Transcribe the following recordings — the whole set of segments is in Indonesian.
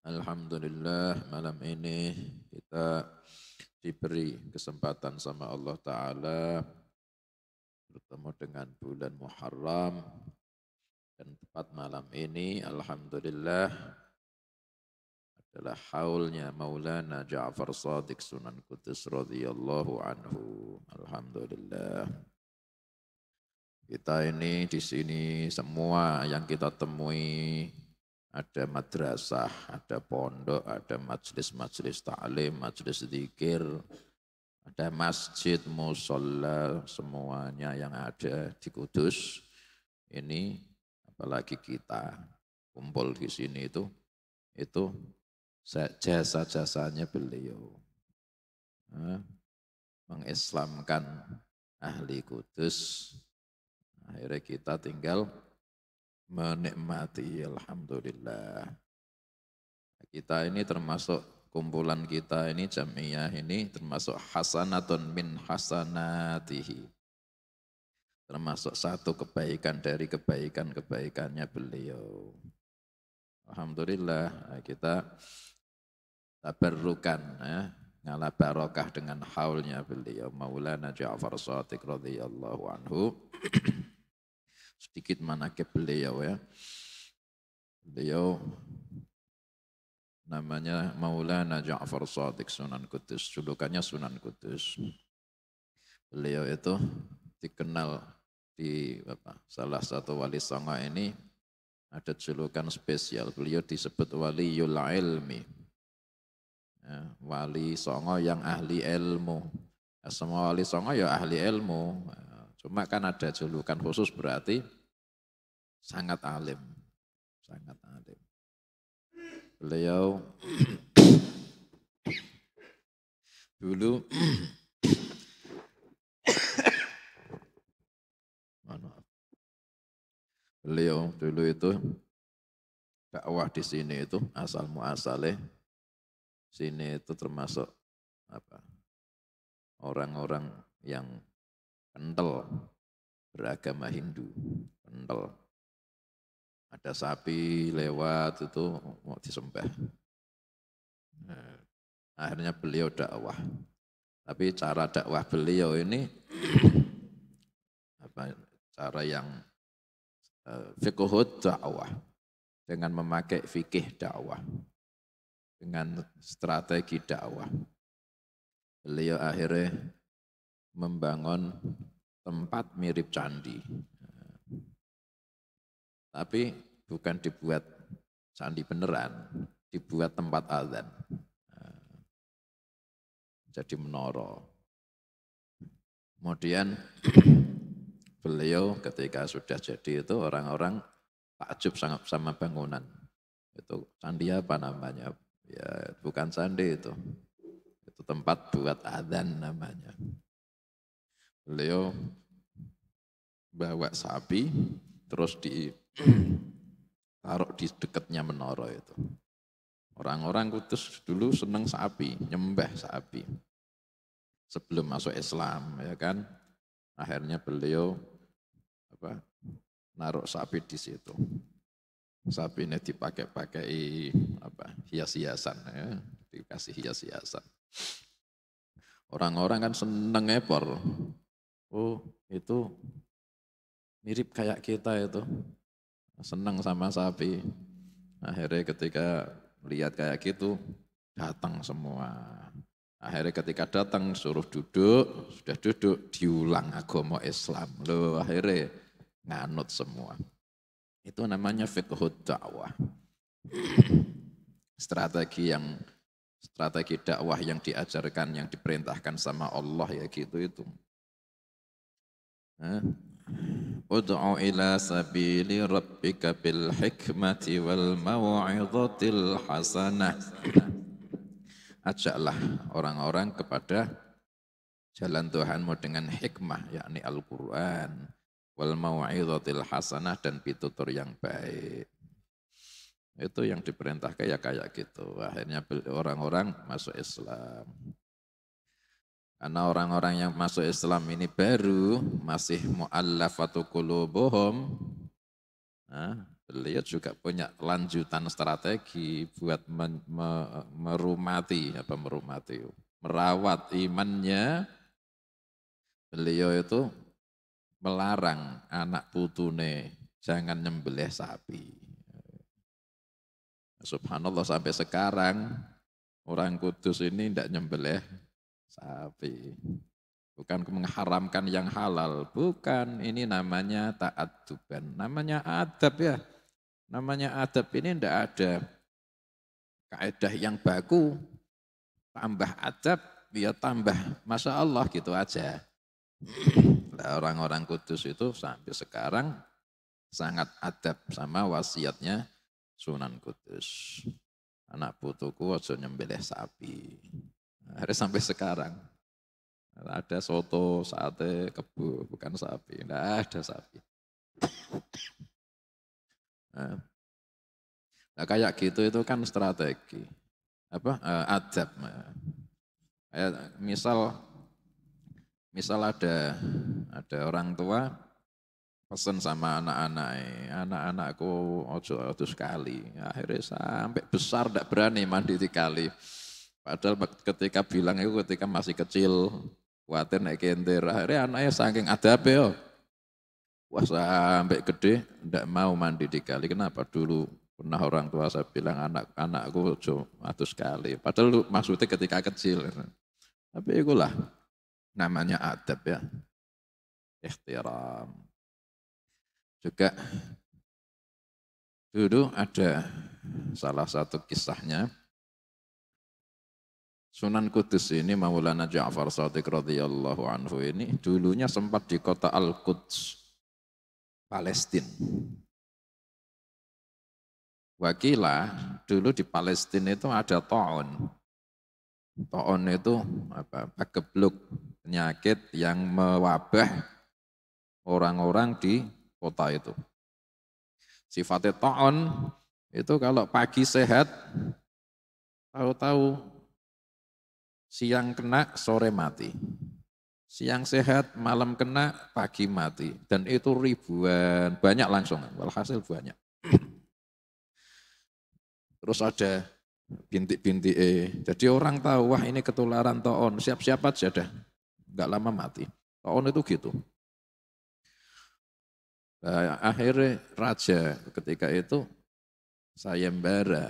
Alhamdulillah malam ini kita diberi kesempatan sama Allah Ta'ala bertemu dengan bulan Muharram dan tepat malam ini Alhamdulillah adalah haulnya Maulana Ja'far Shadiq Sunan Kudus radhiyallahu anhu. Alhamdulillah. Kita ini di sini semua yang kita temui ada madrasah, ada pondok, ada majelis-majelis ta'lim, majelis zikir, ada masjid, musola, semuanya yang ada di Kudus. Ini apalagi kita kumpul di sini itu jasa-jasanya beliau. Mengislamkan ahli Kudus. Akhirnya kita tinggal menikmati, alhamdulillah. Kita ini termasuk kumpulan kita ini jamiah ini termasuk hasanatun min hasanatihi. Termasuk satu kebaikan dari kebaikan-kebaikannya beliau. Alhamdulillah kita tabarrukan ya, ngalah barokah dengan haulnya beliau Maulana Ja'far Shadiq radhiyallahu anhu. Sedikit manakib beliau ya. Beliau namanya Maulana Ja'far Shadiq Sunan Kudus, julukannya Sunan Kudus. Beliau itu dikenal di salah satu wali songo ini ada julukan spesial. Beliau disebut waliyul ilmi. Ya, wali songo yang ahli ilmu. Ya, semua wali songo ya ahli ilmu. Cuma kan ada julukan khusus berarti sangat alim. Sangat alim. Beliau dulu beliau dulu itu dakwah di sini itu asal muasaleh sini itu termasuk orang-orang yang kental beragama Hindu, kental. Ada sapi lewat itu mau disembah. Nah, akhirnya beliau dakwah. Tapi cara dakwah beliau ini cara yang fiqhud dakwah dengan memakai fikih dakwah dengan strategi dakwah. Beliau akhirnya membangun tempat mirip candi. Tapi bukan dibuat candi beneran, dibuat tempat azan. Jadi menara. Kemudian beliau ketika sudah jadi itu orang-orang takjub sangat sama bangunan. Itu candi apa namanya? Ya bukan candi itu. Itu tempat buat azan namanya. Beliau bawa sapi terus ditaruh di dekatnya menara itu. Orang-orang Kudus dulu senang sapi, nyembah sapi. Sebelum masuk Islam ya kan. Akhirnya beliau naruh sapi di situ. Sapi ini dipakai hias-hiasan ya, dikasih hias-hiasan. Orang-orang kan seneng ngepor. Oh, itu mirip kayak kita itu. Senang sama sapi. Akhirnya ketika melihat kayak gitu, datang semua. Akhirnya ketika datang suruh duduk, sudah duduk diulang agama Islam. Loh akhirnya nganut semua. Itu namanya fiqhud dakwah. Strategi dakwah yang diajarkan, yang diperintahkan sama Allah ya gitu itu. Ud'u ila sabili rabbika bil hikmati wal mau'izatil hasanah. Ajaklah orang-orang kepada jalan Tuhanmu dengan hikmah, yakni Al-Quran, wal mau'izatil hasanah dan pitutur yang baik. Itu yang diperintah kayak gitu. Akhirnya orang-orang masuk Islam. Karena orang-orang yang masuk Islam ini baru masih mu'allafatu qulubuhum, beliau juga punya lanjutan strategi buat merawat imannya. Beliau itu melarang anak putune jangan nyembelih sapi. Subhanallah sampai sekarang orang Kudus ini tidak nyembelih sapi. Bukan mengharamkan yang halal, bukan. Ini namanya ta'adduban, namanya adab ya. Namanya adab ini tidak ada kaidah yang baku. Tambah adab, ya tambah Masya Allah gitu aja. Nah, orang-orang Kudus itu sampai sekarang sangat adab sama wasiatnya Sunan Kudus. Anak putuku ojo nyembelih sapi. Akhirnya sampai sekarang. Ada soto, sate, kebo, bukan sapi. Tidak ada sapi. Nah, kayak gitu itu kan strategi. Adab. Misal ada orang tua pesan sama anak-anakku ojo sekali. Akhirnya sampai besar tidak berani mandi 3 kali. Padahal ketika bilang itu ketika masih kecil, khawatir naik kentir. Akhirnya anaknya saking adabnya, wah sampai gede tidak mau mandi 3 kali. Kenapa? Dulu pernah orang tua saya bilang anakku ojo sekali. Padahal maksudnya ketika kecil. Tapi itulah namanya adab ya. Ikhtiram. Juga dulu ada salah satu kisahnya. Sunan Kudus ini Maulana Ja'far Shadiq radhiyallahu anhu ini dulunya sempat di kota Al-Quds, Palestina. Wakilah dulu di Palestina itu ada ta'un. Ta'un itu pagebluk, penyakit yang mewabah orang-orang di kota itu. Sifatnya ta'un itu kalau pagi sehat, tahu-tahu siang kena, sore mati. Siang sehat, malam kena, pagi mati. Dan itu ribuan, banyak langsung. Walhasil banyak. Terus ada bintik-bintik. Jadi orang tahu, wah ini ketularan ta'un. Siap-siap aja dah. Enggak lama mati. Ta'un itu gitu. Nah, akhirnya raja ketika itu sayembara.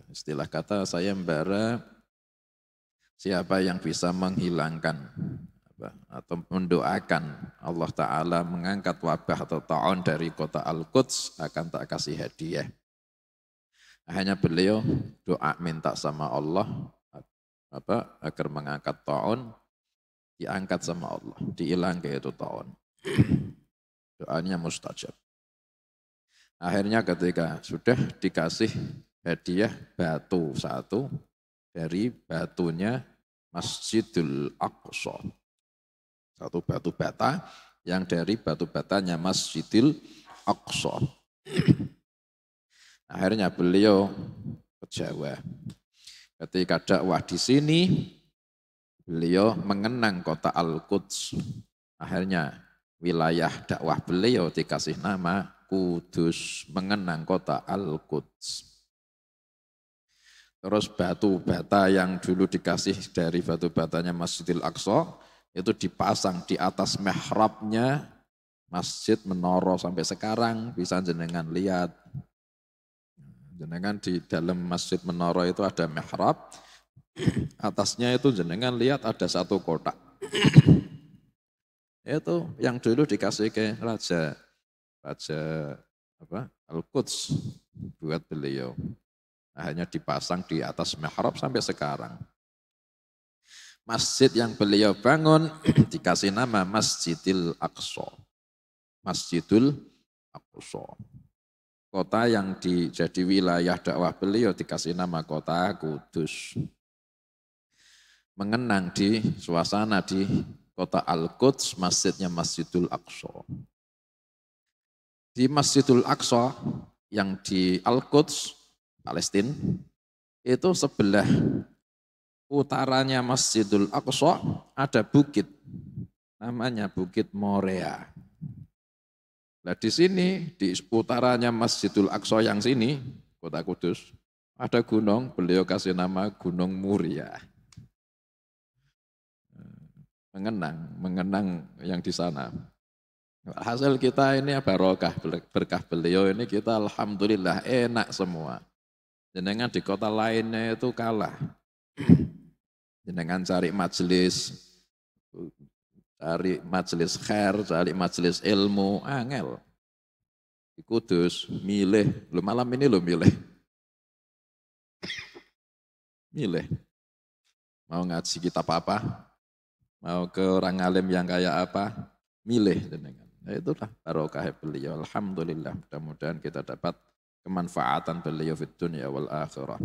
Istilah kata sayembara, siapa yang bisa menghilangkan atau mendoakan Allah Ta'ala mengangkat wabah atau ta'un dari kota Al-Quds akan tak kasih hadiah. Hanya beliau doa minta sama Allah agar mengangkat ta'un, diangkat sama Allah, dihilang ke itu ta'un. Doanya mustajab. Akhirnya ketika sudah dikasih hadiah batu satu, dari batunya Masjidul Aqsa. Satu batu bata yang dari batu batanya Masjidil Aqsa. Akhirnya beliau ke Jawa. Ketika dakwah di sini, beliau mengenang kota Al-Quds. Akhirnya wilayah dakwah beliau dikasih nama Kudus, mengenang kota Al-Quds. Terus batu bata yang dulu dikasih dari batu batanya Masjidil Aqsa itu dipasang di atas mihrabnya Masjid Menara sampai sekarang bisa jenengan lihat. Jenengan di dalam Masjid Menara itu ada mihrab, atasnya itu jenengan lihat ada satu kotak. Itu yang dulu dikasih ke Raja Al-Quds buat beliau. Hanya dipasang di atas mihrab sampai sekarang. Masjid yang beliau bangun dikasih nama Masjidil Aqsa. Masjidul Aqsa. Kota yang jadi wilayah dakwah beliau dikasih nama kota Kudus. Mengenang di suasana di kota Al-Quds, masjidnya Masjidul Aqsa. Di Masjidul Aqsa yang di Al-Quds, Palestina, itu sebelah utaranya Masjidul Aqsa ada bukit, namanya Bukit Morea. Nah di sini, di seputarannya Masjidul Aqsa yang sini, kota Kudus, ada gunung, beliau kasih nama Gunung Muria. Mengenang yang di sana. Hasil kita ini barokah, berkah beliau ini kita alhamdulillah enak semua. Jenengan di kota lainnya itu kalah. Jenengan cari majelis khair, cari majelis ilmu, angel. Di Kudus, milih, malam ini milih. Milih. Mau ngaji kitab apa, mau ke orang alim yang kayak apa, milih. Nah, itulah barokah beliau. Alhamdulillah, mudah-mudahan kita dapat kemanfaatan beliau di dunia wal akhirah.